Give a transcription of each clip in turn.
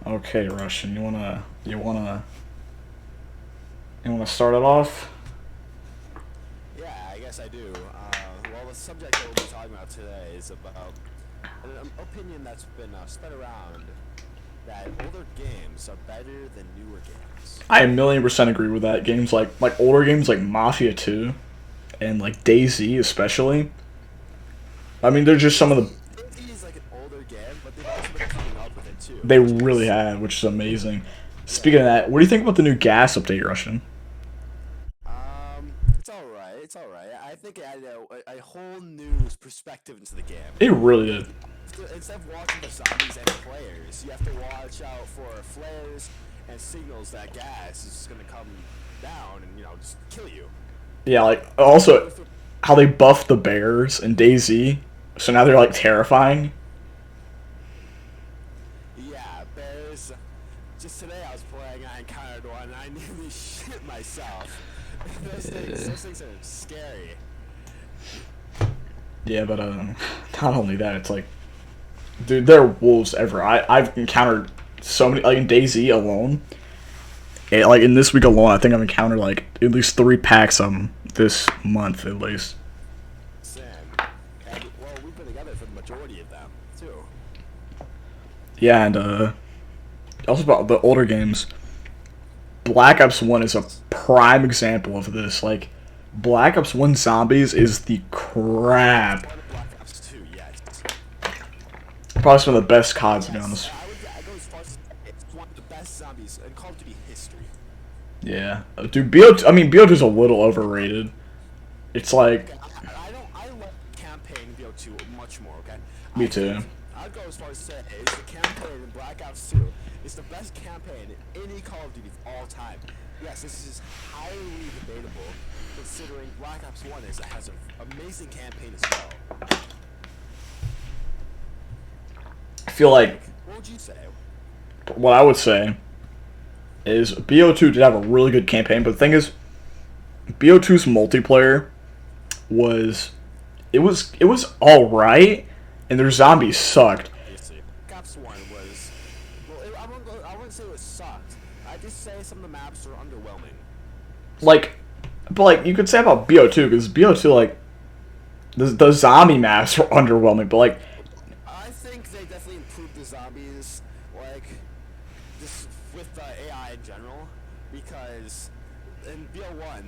Okay, Russian, you wanna start it off? Yeah, I guess I do. Well, the subject that we'll be talking about today is about an opinion that's been spread around that older games are better than newer games. I a million percent agree with that. Games like older games like Mafia 2 and like DayZ especially. I mean, they're just some of the DayZ is like an older game, but they've also been keeping up with it too, they which really is have, which is amazing. Speaking of yeah. that, what do you think about the new gas update, Russian? It's all right. It's all right. I think it added a whole new perspective into the game. It really did. Instead of watching the zombies and players, you have to watch out for flares and signals that gas is just gonna come down and just kill you. Yeah, like And also how they buffed the bears in DayZ, so now they're like terrifying. yeah, bears. Just today I was playing, I encountered one, and I nearly shit myself. Those things are scary. Yeah, but not only that, it's like, dude, there are wolves ever. I've encountered so many like in DayZ alone. Like in this week alone, I think I've encountered like at least 3 packs this month at least. Sam, and well, we've been together for the majority of them too. Yeah, and also about the older games. Black Ops One is a prime example of this. Like, Black Ops One Zombies is the crap. One of Black Ops 2, yes. Probably some of the best CODs, to be Yes, honest. I go as far as to say it's one of the best zombies in Call of Duty history. Yeah, dude, BO2, I mean, BO2 is a little overrated. It's like, Okay, I like campaign BO2 much more. Okay, me I too. think I'd go as far as to say is the campaign in Black Ops 2 is the best campaign in any Call of Duty of all time. Yes, this is highly debatable, considering Black Ops 1 has an amazing campaign as well. I feel like What would you say? what I would say is BO2 did have a really good campaign, but the thing is, BO2's multiplayer was it was all right, and their zombies sucked. Obviously, Black Ops 1 was well. I wouldn't say it was sucked. I just say some of the maps are underwhelming. Like, but like you could say about BO2 because BO2 like the zombie maps were underwhelming, but like I think they definitely improved the zombies, like just with the AI in general, because in BO1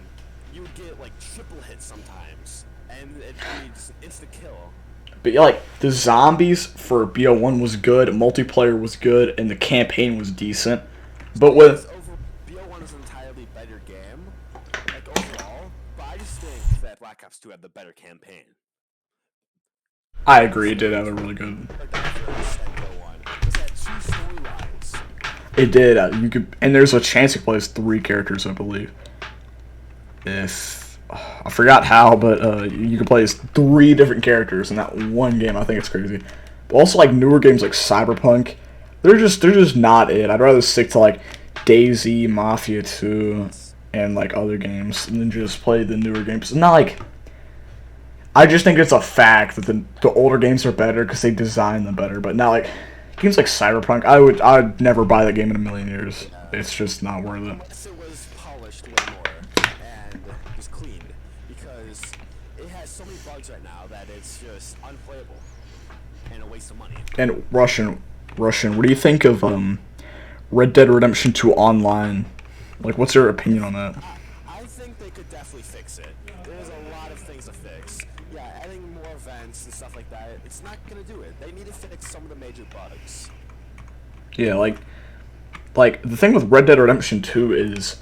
you would get like triple hits sometimes, and it'd be just an instant kill. but yeah, like the zombies for BO1 was good, multiplayer was good, and the campaign was decent. But Yes, with over BO1 is an entirely better game, like overall, but I just think that Black Ops 2 had the better campaign. I The agree, it did have stories a really good. were diverse than BO1. It had two storylines. It did. You could, and there's a chance you play as 3 characters, I believe. If I forgot how, but you can play as 3 different characters in that one game. I think it's crazy. But also, like newer games like Cyberpunk, they're just not it. I'd rather stick to like DayZ, Mafia 2, Yes. and like other games than just play the newer games. It's not like I just think it's a fact that the older games are better because they design them better. But now like games like Cyberpunk, I'd never buy that game in a million years. Yeah. It's just not worth it. Unless it was polished way more and was cleaned, because it has so many bugs right now that it's just unplayable and a waste of money. And Russian, what do you think of Red Dead Redemption 2 Online? Like, what's your opinion on that? I think they could definitely fix it. There's a lot of things to fix. Yeah, adding more events and stuff like that, it's not gonna do it. They need to fix some of the major bugs. Yeah, like the thing with Red Dead Redemption 2 is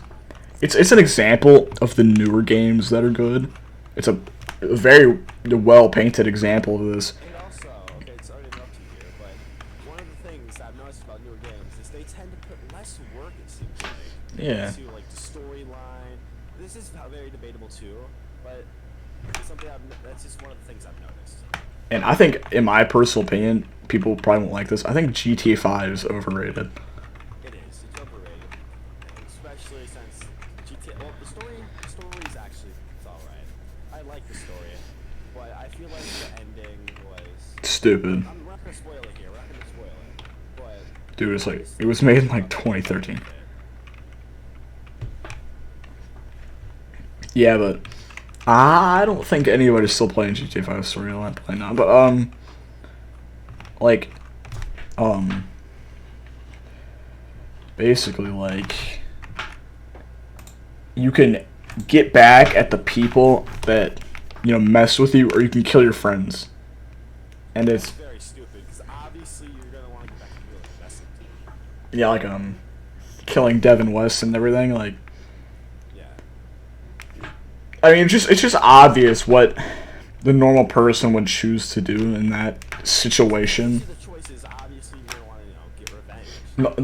it's an example of the newer games that are good. It's a very well painted example of this. It also, okay, sorry to interrupt you here, but one of the things I've noticed about newer games is they tend to put less work, it seems like, Yeah. into like the storyline. This is very debatable too, but it's something that's just one of the things I've noticed. And I think, in my personal opinion, people probably won't like this. I think GTA 5 is overrated. It is. It's overrated, especially since GTA. Well, the story is actually it's all right. I like the story, but I feel like the ending was. Stupid. We're not gonna spoil it here. We're not gonna spoil it, but Dude, it's like, it was made in like 2013. Yeah, but I don't think anybody's still playing GTA 5 storyline. Probably not. But like, basically, like, you can get back at the people that, you know, mess with you, or you can kill your friends. And it's very stupid because obviously you're gonna want to get back to people that mess with you. yeah, like killing Devin West and everything. Like, Yeah. I mean, it's just obvious what the normal person would choose to do in that situation. The choice is obviously you're gonna want to, you know, get revenge.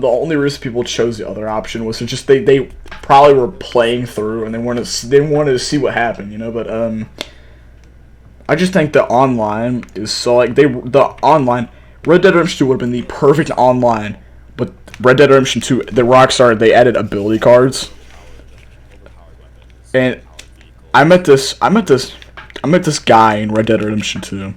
The only reason people chose the other option was to just they probably were playing through and they wanted to see what happened, you know. But I just think the online is so like the online Red Dead Redemption 2 would have been the perfect online, but Red Dead Redemption 2, the Rockstar, they added ability cards, and I met this guy in Red Dead Redemption 2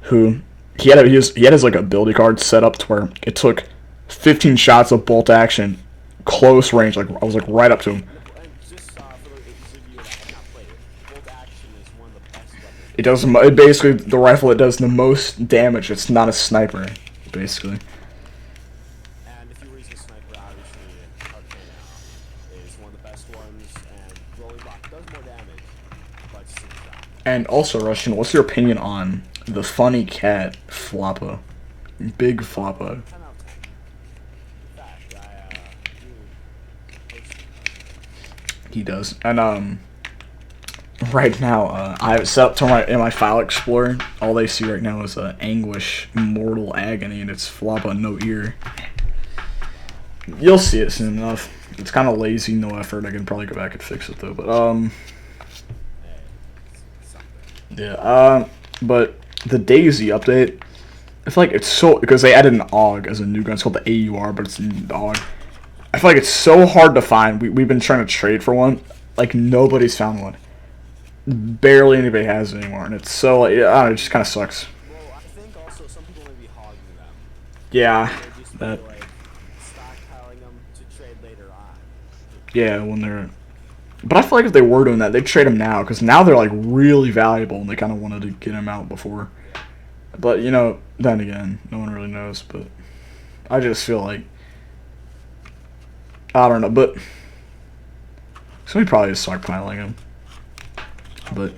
who he had his like ability card set up to where it took 15 shots of bolt action, close range. Like I was like right up to him. And just for those of you that have not played it, bolt action is one of the best weapons. It does basically the rifle that does the most damage. It's not a sniper, basically. And if you were using a sniper, obviously Arcana is one of the best ones, and rolling block does more damage, but it's single shot. And also, Russian, what's your opinion on the funny cat Floppa? Big Floppa. 10 out of 10. In fact, I He does. And right now, I have it set up to in my file explorer. All they see right now is anguish, mortal agony, and it's Floppa, no ear. You'll see it soon enough. It's kind of lazy, no effort. I can probably go back and fix it though. But yeah. But the Daisy update, I feel like it's so, because they added an AUG as a new gun. It's called the AUR, but it's the AUG. I feel like it's so hard to find. We've been trying to trade for one. Like, nobody's found one. Barely anybody has it anymore, and it's so, like, I don't know, it just kind of sucks. well, I think also some people may be hogging them. Yeah, They're just that, like stockpiling them to trade later on. yeah, when they're, but I feel like if they were doing that, they'd trade them now, because now they're, like, really valuable, and they kind of wanted to get them out before. But, you know, then again, no one really knows, but I just feel like, I don't know, but somebody probably is stockpiling them. But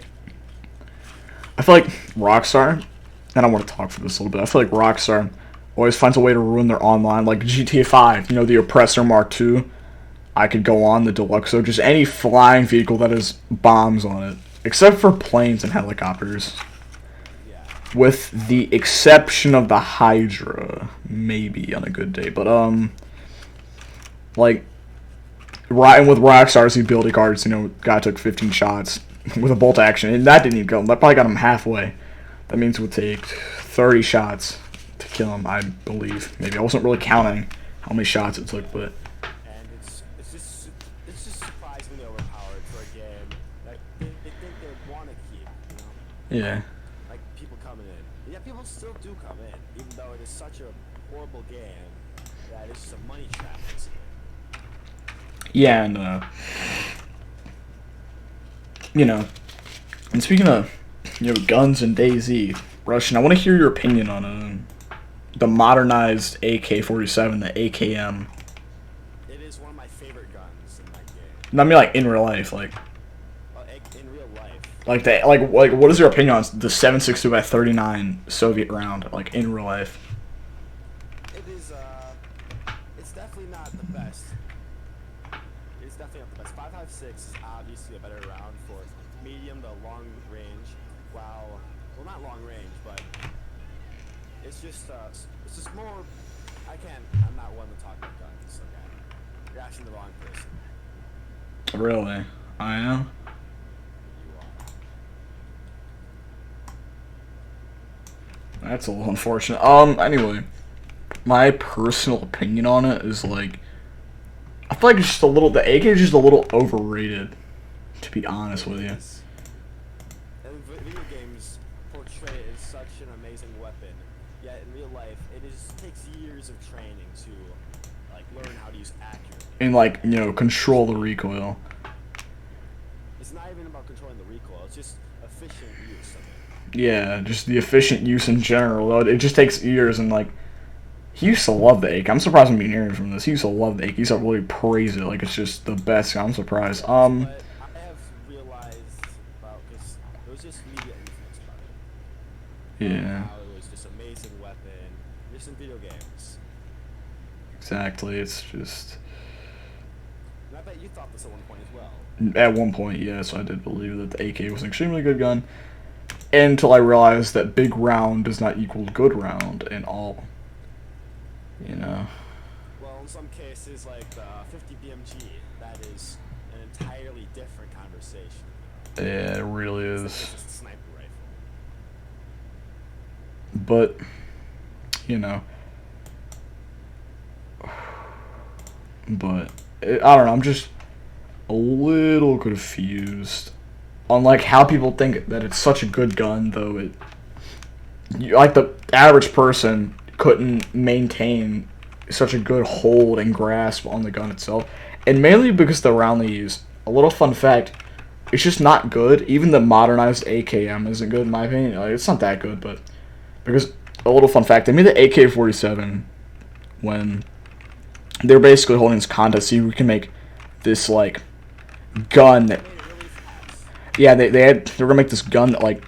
I feel like Rockstar, and I want to talk for this a little bit, I feel like Rockstar always finds a way to ruin their online, like GTA 5, you know, the Oppressor Mark II. I could go on the Deluxo, just any flying vehicle that has bombs on it, except for planes and helicopters. With the exception of the Hydra, maybe on a good day, but like, riding with Rockstar's ability cards, you know, guy took 15 shots with a bolt action, and that didn't even kill him. That probably got him halfway. That means it would take 30 shots to kill him, I believe. Maybe I wasn't really counting how many shots it took, but And it's just surprisingly overpowered for a game that they think they want to keep, you know? yeah. Like people coming in. Yeah, people still do come in, even though it is such a horrible game that it's just a money trap, basically. Yeah, and you know, and speaking of, you know, guns and DayZ, Russian, I want to hear your opinion on the modernized AK-47, the AKM. It is one of my favorite guns in that game. I mean, like in real life, like In real life. like that, like what is your opinion on the 7.62 by 39 Soviet round, like in real life? It is, it's definitely not the best. It's definitely not the best. 5.56 is obviously a better round for medium to long range. Well, not long range, but it's just more. I'm not one to talk about guns. Okay, you're asking the wrong person. Really, I am. You are. That's a little unfortunate. Anyway, my personal opinion on it is like, I feel like it's just a little. The AK is just a little overrated, to be honest with you. And video games portray it as such an amazing weapon, yet in real life it is takes years of training to like learn how to use accurately. And like, you know, control the recoil. It's not even about controlling the recoil. It's just efficient use of it. Yeah, just the efficient use in general. It just takes years, and like, he used to love the AK. I'm surprised I'm hearing from this. He used to love the AK. He used to really praise it like it's just the best. I'm surprised. But I have realized about, because it was just media influence about it. Yeah. How it was just amazing weapon, just in video games. Exactly. It's just. And I bet you thought this at one point as well. At one point, yes, I did believe that the AK was an extremely good gun. Until I realized that big round does not equal good round in all. You know. Well, in some cases, like the 50 BMG, that is an entirely different conversation. Yeah, it really is. It's just a sniper rifle. But, you know. But, I don't know, I'm just a little confused on, like, how people think that it's such a good gun, though like, the average person couldn't maintain such a good hold and grasp on the gun itself. And mainly because the round they use. A little fun fact, it's just not good. Even the modernized AKM isn't good in my opinion. Like, it's not that good, but because a little fun fact, they made the AK-47 when they were basically holding this contest, see who can make this like gun that, yeah, they were gonna make this gun that like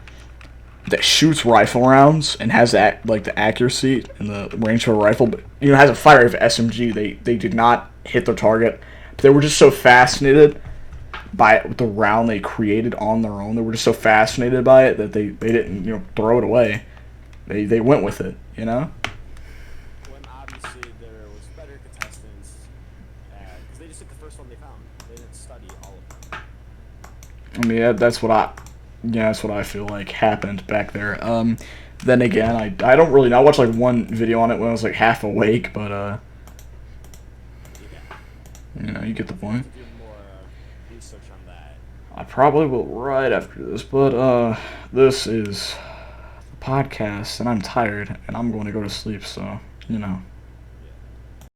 that shoots rifle rounds and has that like the accuracy and the range of a rifle, but you know has a fire rate of SMG. They did not hit their target. But they were just so fascinated by the round they created on their own. They were just so fascinated by it that they didn't throw it away. They went with it, you know. When obviously there was better contestants, because they just took the first one they found. They didn't study all of them. I mean, that's what I feel like happened back there. Then again, I don't really know. I watched like one video on it when I was like half awake, but you get the point. Do more research on that. I probably will right after this, but this is the podcast, and I'm tired, and I'm going to go to sleep, so, you know.